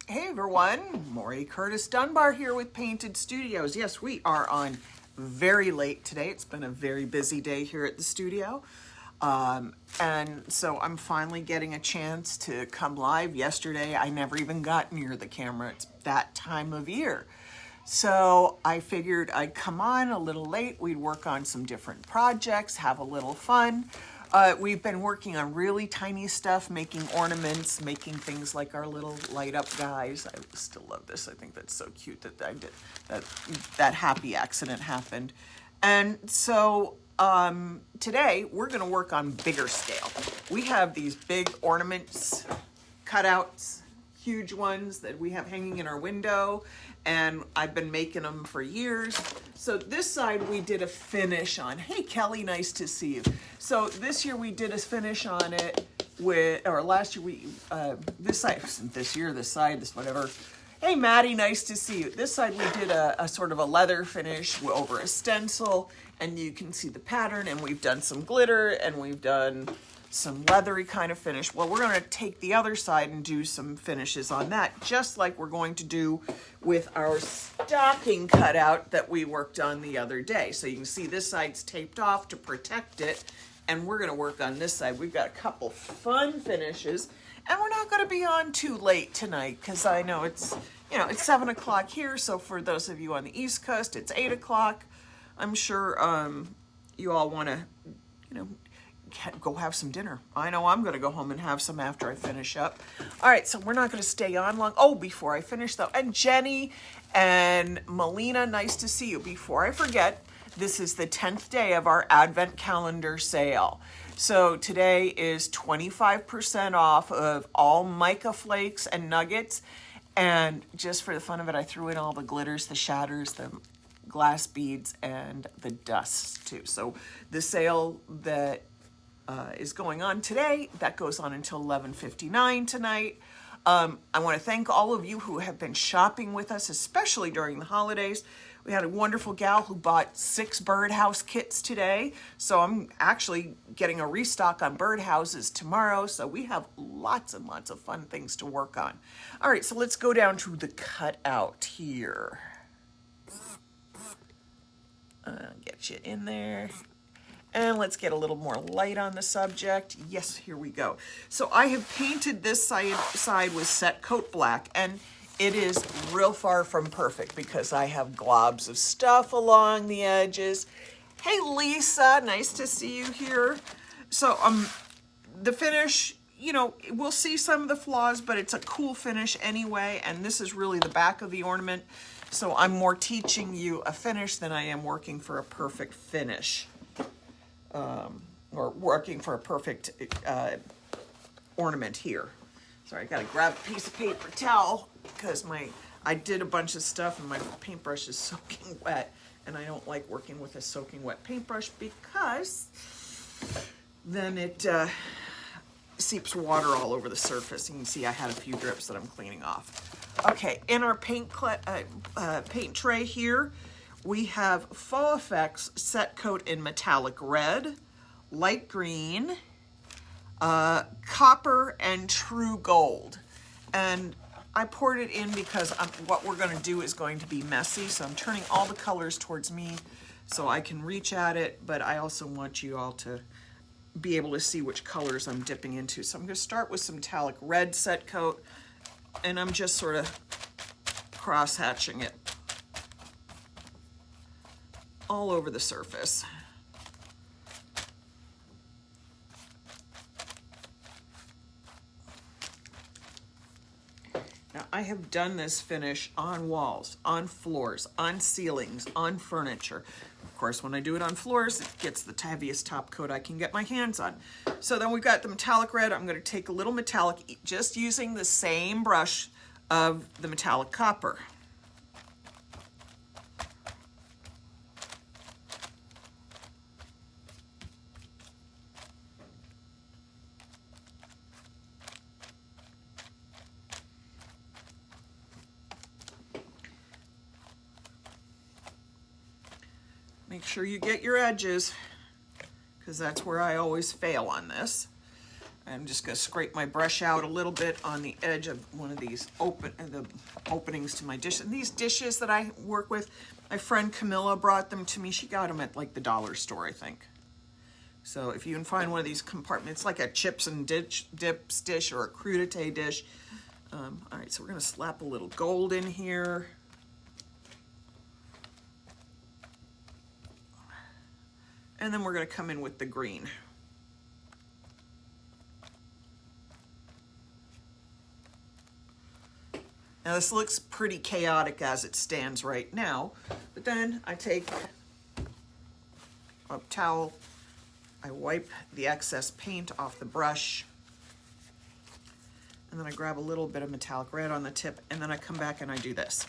Hey everyone, Maury Curtis Dunbar here with Painted Studios. Yes, we are on very late today. It's been a very busy day here at the studio. And so I'm finally getting a chance to come live. Yesterday, I never even got near the camera. It's that time of year. So I figured I'd come on a little late. We'd work on some different projects, have a little fun. We've been working on really tiny stuff, making ornaments, making things like our little light up guys. I still love this. I think that's so cute that I did that happy accident happened. And so today we're going to work on bigger scale. We have these big ornaments, cutouts, huge ones that we have hanging in our window, and I've been making them for years. So this side we did a finish on. Hey Kelly, nice to see you. So this year we did a finish on it with, or last year we, this side, this year, this side, this whatever. Hey Maddie, nice to see you. This side we did a sort of a leather finish over a stencil, and you can see the pattern, and we've done some glitter, and we've done some leathery kind of finish. Well, we're going to take the other side and do some finishes on that, just like we're going to do with our stocking cutout that we worked on the other day. So you can see this side's taped off to protect it, and we're going to work on this side. We've got a couple fun finishes, and we're not going to be on too late tonight because I know it's, you know, it's 7 o'clock here. So for those of you on the East Coast, it's 8 o'clock. I'm sure you all want to, you know, go have some dinner. I know I'm going to go home and have some after I finish up. All right, so we're not going to stay on long. Oh, before I finish though, and Jenny and Melina, nice to see you. Before I forget, this is the 10th day of our Advent calendar sale. So today is 25% off of all mica flakes and nuggets. And just for the fun of it, I threw in all the glitters, the shatters, the glass beads, and the dust too. So the sale that is going on today, that goes on until 11:59 tonight. I want to thank all of you who have been shopping with us, especially during the holidays. We had a wonderful gal who bought 6 birdhouse kits today. So I'm actually getting a restock on birdhouses tomorrow. So we have lots and lots of fun things to work on. All right, so let's go down to the cutout here. Get you in there. And let's get a little more light on the subject. Yes, here we go. So I have painted this side with set coat black, and it is real far from perfect because I have globs of stuff along the edges. Hey Lisa, nice to see you here. So the finish, you know, we'll see some of the flaws, but it's a cool finish anyway, and this is really the back of the ornament. So I'm more teaching you a finish than I am working for a perfect finish. Or working for a perfect ornament here. Sorry, I gotta grab a piece of paper towel because I did a bunch of stuff and my paintbrush is soaking wet, and I don't like working with a soaking wet paintbrush because then it seeps water all over the surface. You can see I had a few drips that I'm cleaning off. Okay, in our paint tray here, we have Faux Effects Set Coat in Metallic Red, Light Green, Copper, and True Gold. And I poured it in because what we're going to do is going to be messy. So I'm turning all the colors towards me so I can reach at it, but I also want you all to be able to see which colors I'm dipping into. So I'm going to start with some Metallic Red Set Coat, and I'm just sort of cross-hatching it all over the surface. Now I have done this finish on walls, on floors, on ceilings, on furniture. Of course, when I do it on floors, it gets the heaviest top coat I can get my hands on. So then we've got the metallic red. I'm going to take a little metallic, just using the same brush of the metallic copper. Make sure you get your edges, because that's where I always fail on this. I'm just going to scrape my brush out a little bit on the edge of one of these openings to my dish. And these dishes that I work with, my friend Camilla brought them to me. She got them at like the dollar store, I think. So if you can find one of these compartments, like a chips and dips dish or a crudité dish. All right, so we're going to slap a little gold in here. And then we're going to come in with the green. Now this looks pretty chaotic as it stands right now, but then I take a towel, I wipe the excess paint off the brush, and then I grab a little bit of metallic red on the tip, and then I come back and I do this.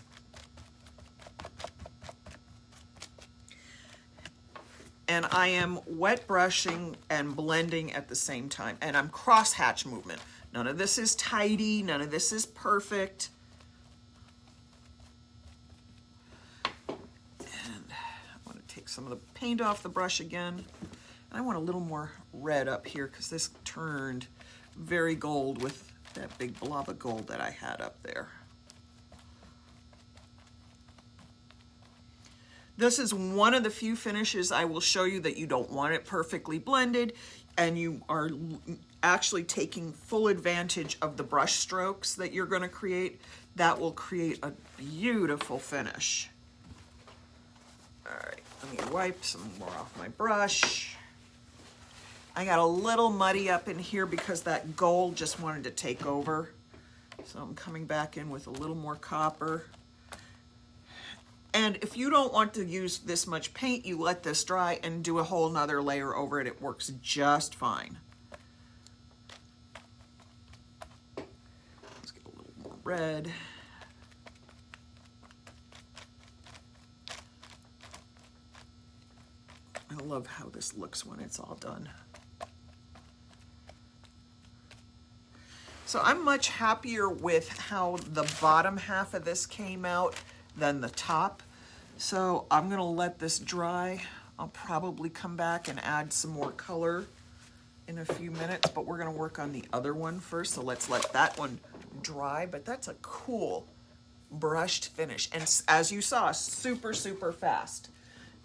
And I am wet brushing and blending at the same time, and I'm cross-hatch movement. None of this is tidy, none of this is perfect. Some of the paint off the brush again. And I want a little more red up here because this turned very gold with that big blob of gold that I had up there. This is one of the few finishes I will show you that you don't want it perfectly blended and you are actually taking full advantage of the brush strokes that you're going to create. That will create a beautiful finish. All right. Let me wipe some more off my brush. I got a little muddy up in here because that gold just wanted to take over. So I'm coming back in with a little more copper. And if you don't want to use this much paint, you let this dry and do a whole nother layer over it. It works just fine. Let's get a little more red. I love how this looks when it's all done. So I'm much happier with how the bottom half of this came out than the top. So I'm gonna let this dry. I'll probably come back and add some more color in a few minutes, but we're gonna work on the other one first. So let's let that one dry, but that's a cool brushed finish. And as you saw, super, super fast.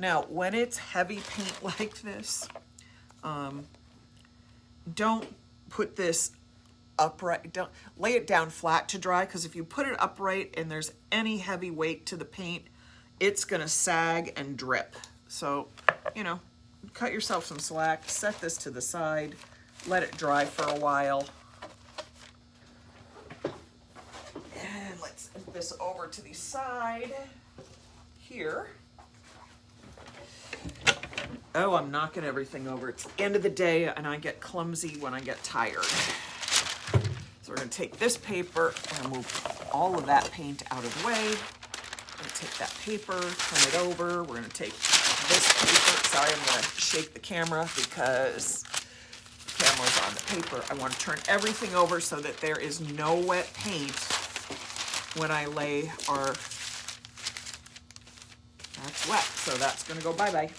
Now, when it's heavy paint like this, don't put this upright, don't lay it down flat to dry, because if you put it upright and there's any heavy weight to the paint, it's gonna sag and drip. So, you know, cut yourself some slack, set this to the side, let it dry for a while. And let's move this over to the side here. Oh, I'm knocking everything over. It's the end of the day and I get clumsy when I get tired. So we're gonna take this paper, we're gonna move all of that paint out of the way. We're gonna take that paper, turn it over. We're gonna take this paper. Sorry, I'm gonna shake the camera because the camera's on the paper. I wanna turn everything over so that there is no wet paint when I lay our, that's wet, so that's gonna go bye-bye.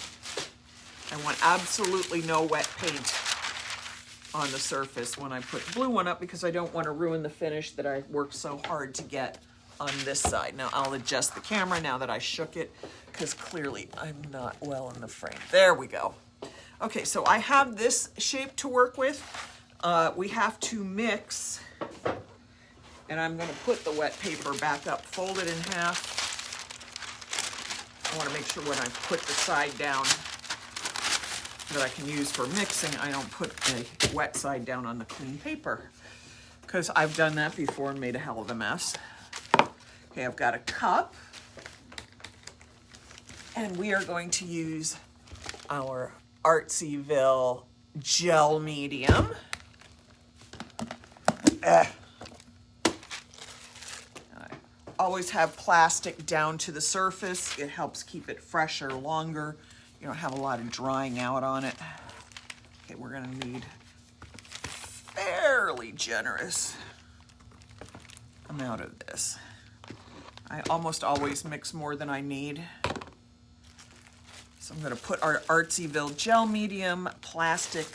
I want absolutely no wet paint on the surface when I put the blue one up because I don't want to ruin the finish that I worked so hard to get on this side. Now I'll adjust the camera now that I shook it because clearly I'm not well in the frame. There we go. Okay, so I have this shape to work with. We have to mix, and I'm going to put the wet paper back up, fold it in half. I want to make sure when I put the side down that I can use for mixing, I don't put a wet side down on the clean paper because I've done that before and made a hell of a mess. Okay, I've got a cup and we are going to use our Artsyville gel medium. I always have plastic down to the surface. It helps keep it fresher longer. You don't have a lot of drying out on it. Okay, we're gonna need fairly generous amount of this. I almost always mix more than I need. So I'm gonna put our Artsyville gel medium plastic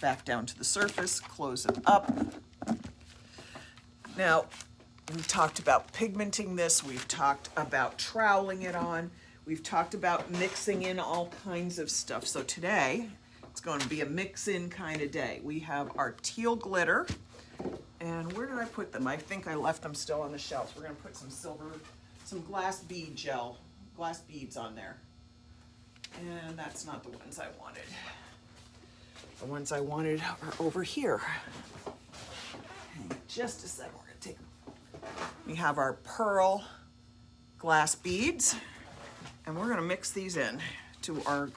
back down to the surface, close it up. Now, we've talked about pigmenting this, we've talked about troweling it on, we've talked about mixing in all kinds of stuff. So today, it's going to be a mix-in kind of day. We have our teal glitter, and where did I put them? I think I left them still on the shelves. We're going to put some glass beads on there. And that's not the ones I wanted. The ones I wanted are over here. Just a second, we're going to take them. We have our pearl glass beads, and we're going to mix these in to our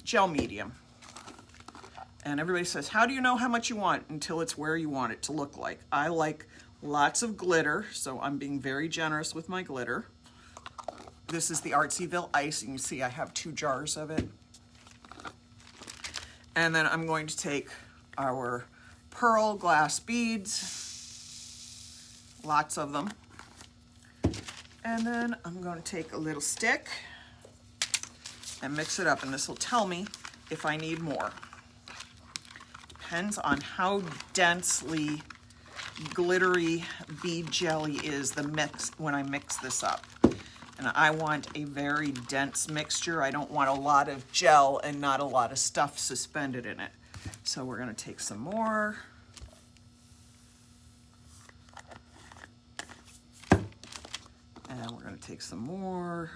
gel medium. And everybody says, how do you know how much you want until it's where you want it to look like? I like lots of glitter, so I'm being very generous with my glitter. This is the Artsyville Ice, and you see I have 2 jars of it. And then I'm going to take our pearl glass beads, lots of them. And then I'm going to take a little stick and mix it up, and this will tell me if I need more. Depends on how densely glittery bead jelly is when I mix this up. And I want a very dense mixture. I don't want a lot of gel and not a lot of stuff suspended in it. So we're going to take some more. And we're going to take some more.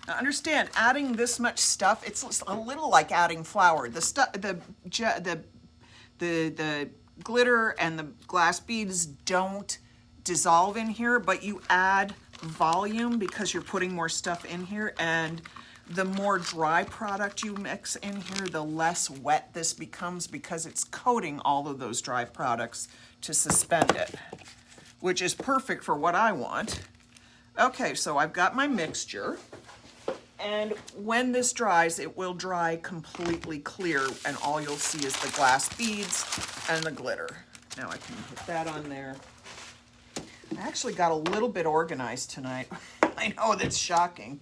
Now understand, adding this much stuff, it's a little like adding flour. The glitter and the glass beads don't dissolve in here, but you add volume because you're putting more stuff in here, and the more dry product you mix in here, the less wet this becomes because it's coating all of those dry products to suspend it, which is perfect for what I want. Okay, so I've got my mixture. And when this dries, it will dry completely clear, and all you'll see is the glass beads and the glitter. Now I can put that on there. I actually got a little bit organized tonight. I know that's shocking.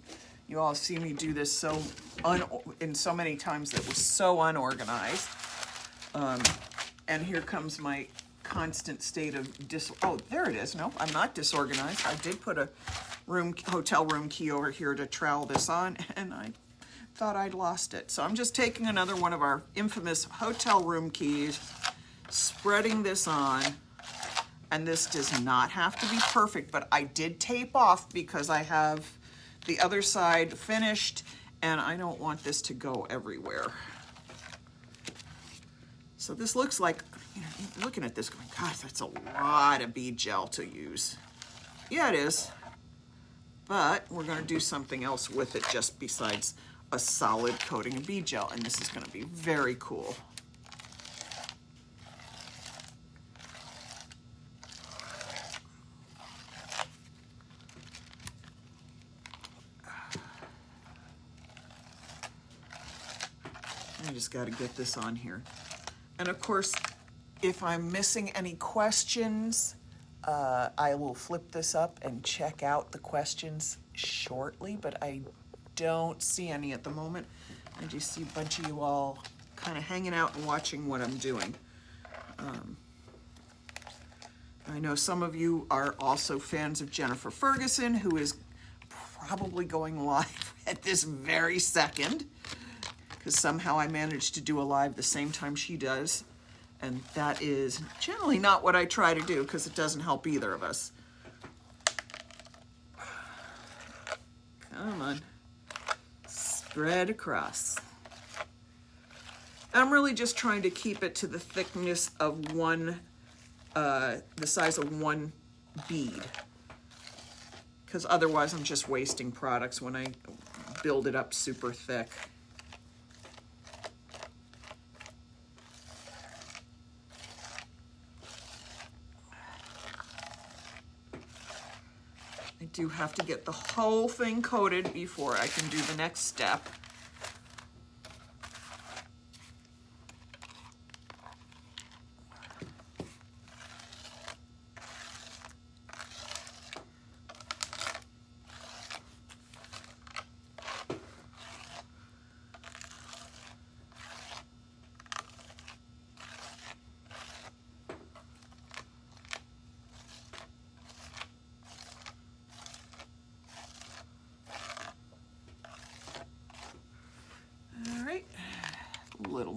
You all see me do this in so many times that was so unorganized. And here comes my constant state of oh, there it is. No, I'm not disorganized. I did put a hotel room key over here to trowel this on, and I thought I'd lost it. So I'm just taking another one of our infamous hotel room keys, spreading this on, and this does not have to be perfect, but I did tape off because I have the other side finished, and I don't want this to go everywhere. So this looks like, looking at this going, God, that's a lot of bead gel to use. Yeah, it is. But we're going to do something else with it just besides a solid coating of bead gel, and this is going to be very cool. I just got to get this on here. And of course, if I'm missing any questions, I will flip this up and check out the questions shortly, but I don't see any at the moment. I just see a bunch of you all kind of hanging out and watching what I'm doing. I know some of you are also fans of Jennifer Ferguson, who is probably going live at this very second, because somehow I managed to do a live the same time she does. And that is generally not what I try to do because it doesn't help either of us. Come on. Spread across. I'm really just trying to keep it to the thickness of the size of one bead. Because otherwise I'm just wasting products when I build it up super thick. I do have to get the whole thing coated before I can do the next step.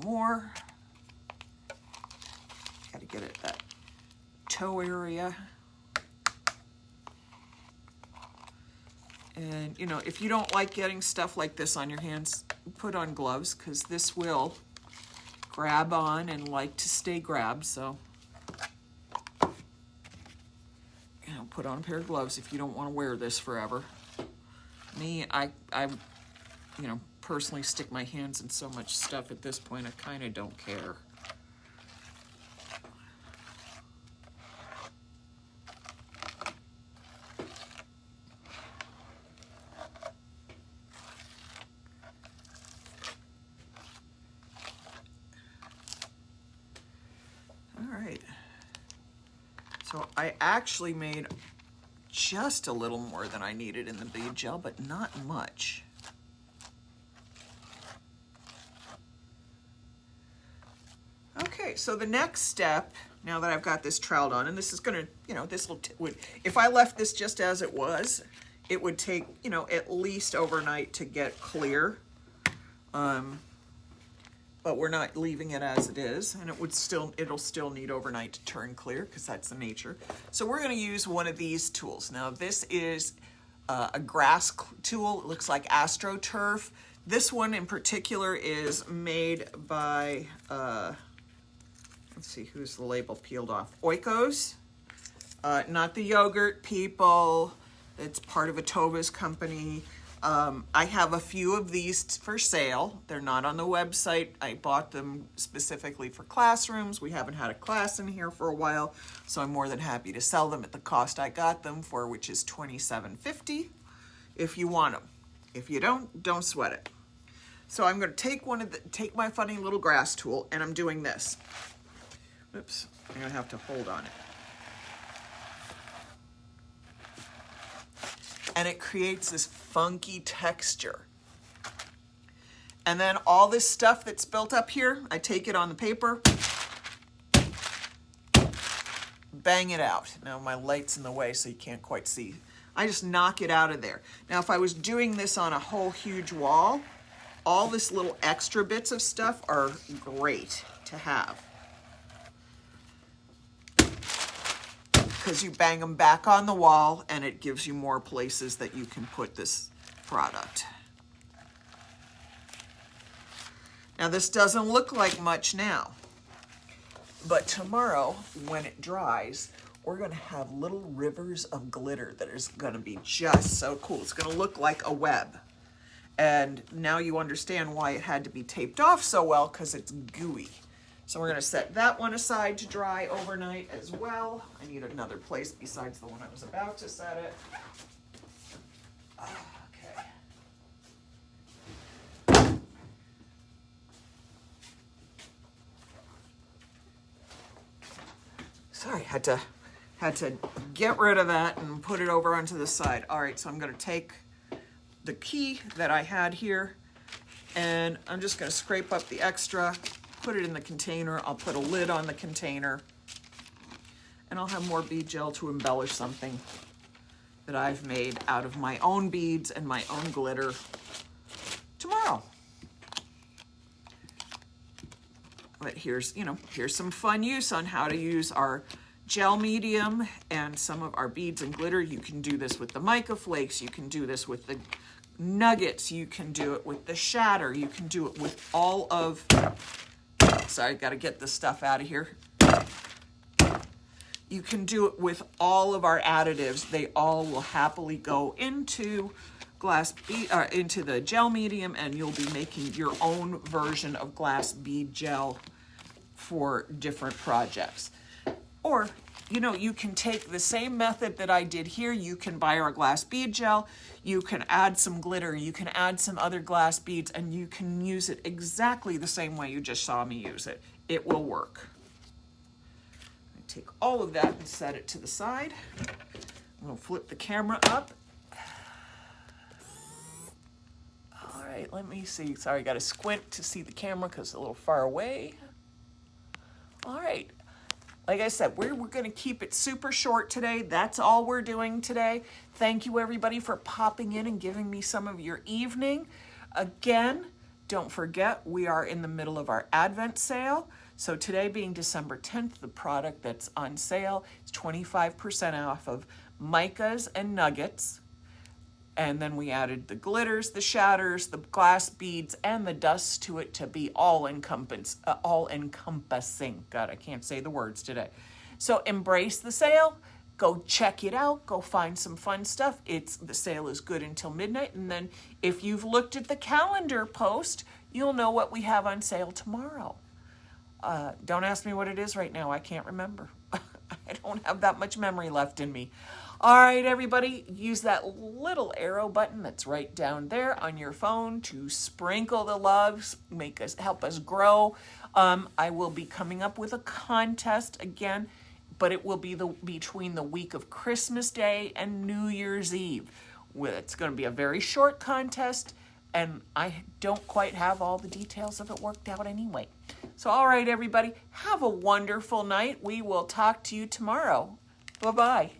more. Got to get it that toe area. And, you know, if you don't like getting stuff like this on your hands, put on gloves, because this will grab on and like to stay grabbed. So, you know, put on a pair of gloves if you don't want to wear this forever. Me, I you know, personally stick my hands in so much stuff at this point, I kind of don't care. So I actually made just a little more than I needed in the bead gel, but not much. Okay, so the next step, now that I've got this troweled on, and this is gonna, you know, this would, if I left this just as it was, it would take, you know, at least overnight to get clear. But we're not leaving it as it is, and it'll still need overnight to turn clear, because that's the nature. So we're going to use one of these tools. Now this is a grass tool. It looks like AstroTurf. This one in particular is made by, let's see, who's the label peeled off? Oikos, not the yogurt people. It's part of a Tova's company. I have a few of these for sale. They're not on the website. I bought them specifically for classrooms. We haven't had a class in here for a while, so I'm more than happy to sell them at the cost I got them for, which is $27.50 if you want them. If you don't sweat it. So I'm going to take my funny little grass tool, and I'm doing this. Oops, I'm going to have to hold on it. And it creates this funky texture. And then all this stuff that's built up here, I take it on the paper, bang it out. Now my light's in the way so you can't quite see. I just knock it out of there. Now if I was doing this on a whole huge wall, all this little extra bits of stuff are great to have. Because you bang them back on the wall and it gives you more places that you can put this product. Now this doesn't look like much now, but tomorrow when it dries, we're going to have little rivers of glitter that is going to be just so cool. It's going to look like a web. And now you understand why it had to be taped off so well, because it's gooey. So we're going to set that one aside to dry overnight as well. I need another place besides the one I was about to set it. Okay. Sorry, had to get rid of that and put it over onto the side. All right, so I'm going to take the key that I had here, and I'm just going to scrape up the extra, put it in the container. I'll put a lid on the container, and I'll have more bead gel to embellish something that I've made out of my own beads and my own glitter tomorrow. But here's some fun use on how to use our gel medium and some of our beads and glitter. You can do this with the mica flakes. You can do this with the nuggets. You can do it with the shatter. You can do it with all of, sorry, got to get this stuff out of here. You can do it with all of our additives. They all will happily go into into the gel medium, and you'll be making your own version of glass bead gel for different projects. Or, you can take the same method that I did here. You can buy our glass bead gel, you can add some glitter, you can add some other glass beads, and you can use it exactly the same way you just saw me use it. It will work. I take all of that and set it to the side. I'm going to flip the camera up. All right, let me see. Sorry, I got to squint to see the camera because it's a little far away. All right. Like I said, we're going to keep it super short today. That's all we're doing today. Thank you, everybody, for popping in and giving me some of your evening. Again, Don't forget, we are in the middle of our Advent sale. So today being December 10th, the product that's on sale is 25% off of micas and nuggets. And then we added the glitters, the shatters, the glass beads, and the dust to it to be all encompassing. God, I can't say the words today. So embrace the sale. Go check it out. Go find some fun stuff. The sale is good until midnight. And then if you've looked at the calendar post, you'll know what we have on sale tomorrow. Don't ask me what it is right now. I can't remember. I don't have that much memory left in me. All right, everybody, use that little arrow button that's right down there on your phone to sprinkle the loves, help us grow. I will be coming up with a contest again, but it will be between the week of Christmas Day and New Year's Eve. It's going to be a very short contest, and I don't quite have all the details of it worked out anyway. So, all right, everybody, have a wonderful night. We will talk to you tomorrow. Bye-bye.